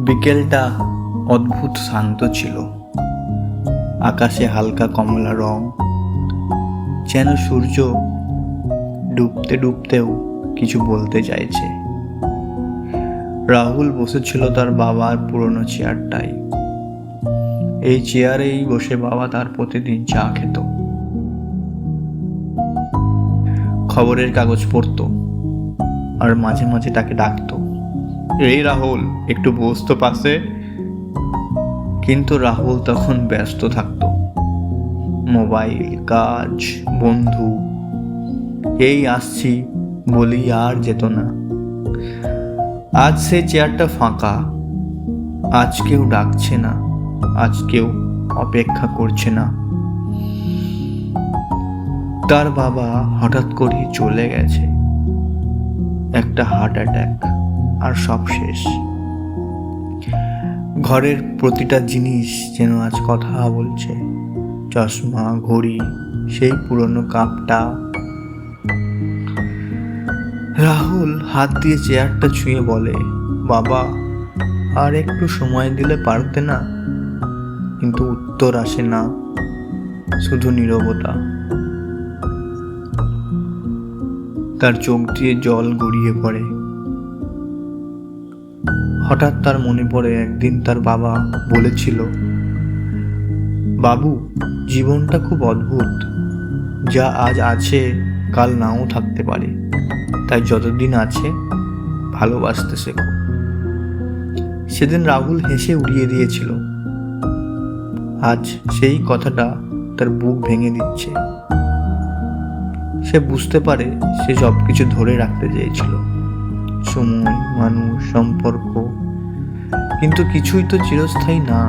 বিকেলটা অদ্ভুত শান্ত ছিল। আকাশে হালকা কমলা রং, যেন সূর্য ডুবতে ডুবতেও কিছু বলতে চাইছে। রাহুল বসেছিল তার বাবার পুরনো চেয়ারটায়। এই চেয়ারেই বসে বাবা তার প্রতিদিন চা খেত, খবরের কাগজ পড়তো, আর মাঝে মাঝে তাকে ডাকতো, এই রাহুল, একটু বসতো পাশে। কিন্তু রাহুল তখন ব্যস্ত থাকতো। মোবাইল, কাজ, বন্ধু, এই আসছি বলি আর যেত না। আজ সে চেয়ারটা ফাঁকা। আজ কেউ ডাকছে না, আজ কেউ অপেক্ষা করছে না। তার বাবা হঠাৎ করেই চলে গেছে, একটা হার্ট অ্যাটাক, আর সব শেষ। ঘরের প্রতিটা জিনিস যেন আজ কথা বলছে। চশমা, ঘড়ি, সেই পুরনো কাপটা। রাহুল হাত দিয়ে চেয়ারটা ছুঁয়ে বলে, বাবা, আর একটু সময় দিলে পারতে না? কিন্তু উত্তর আসে না, শুধু নীরবতা। তার চোখ দিয়ে জল গড়িয়ে পড়ে। হঠাৎ তার মনে পড়ে একদিন তার বাবা বলেছিল, বাবু, জীবনটা খুব অদ্ভুত। যা আজ আছে কাল নাও থাকতে পারে, তাই যতদিন আছে ভালোবাসতে শেখো। সেদিন রাহুল হেসে উড়িয়ে দিয়েছিল। আজ সেই কথাটা তার বুক ভেঙে দিচ্ছে। সে বুঝতে পারে সে সবকিছু ধরে রাখতে চেয়েছিল, সময়, মানুষ, সম্পর্ক, কিন্তু কিছুই তো চিরস্থায়ী না।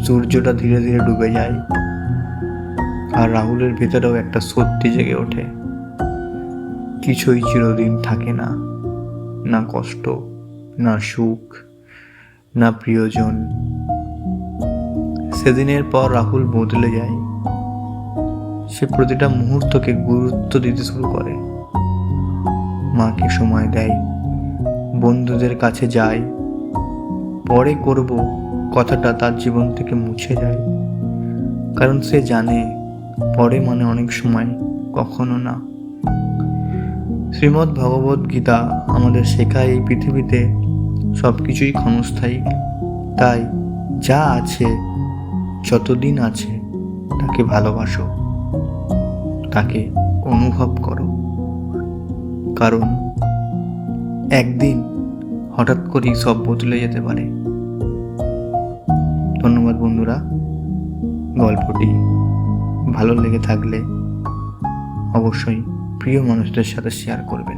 সূর্যটা ধীরে ধীরে ডুবে যায়, আর রাহুলের ভেতরেও একটা সত্যি জেগে ওঠে। কিছুই চিরদিন থাকে না, না কষ্ট, না সুখ, না প্রিয়জন। সেদিনের পর রাহুল বদলে যায়। সে প্রতিটা মুহূর্তকে গুরুত্ব দিতে শুরু করে। মাকে সময় দেয়, বন্ধুদের কাছে যায়। পরে করব কথাটা তার জীবন থেকে মুছে যায়, কারণ সে জানে পরে মানে অনেক সময়, কখনো না। শ্রীমদ্ ভগবদ গীতা আমাদের শেখায় এই পৃথিবীতে সবকিছুই ক্ষণস্থায়ী। তাই যা আছে, যতদিন আছে, তাকে ভালোবাসো, তাকে অনুভব করো, কারণ একদিন হঠাৎ করেই সব বদলে যেতে পারে। ধন্যবাদ বন্ধুরা। গল্পটি ভালো লেগে থাকলে অবশ্যই প্রিয় মানুষদের সাথে শেয়ার করবেন।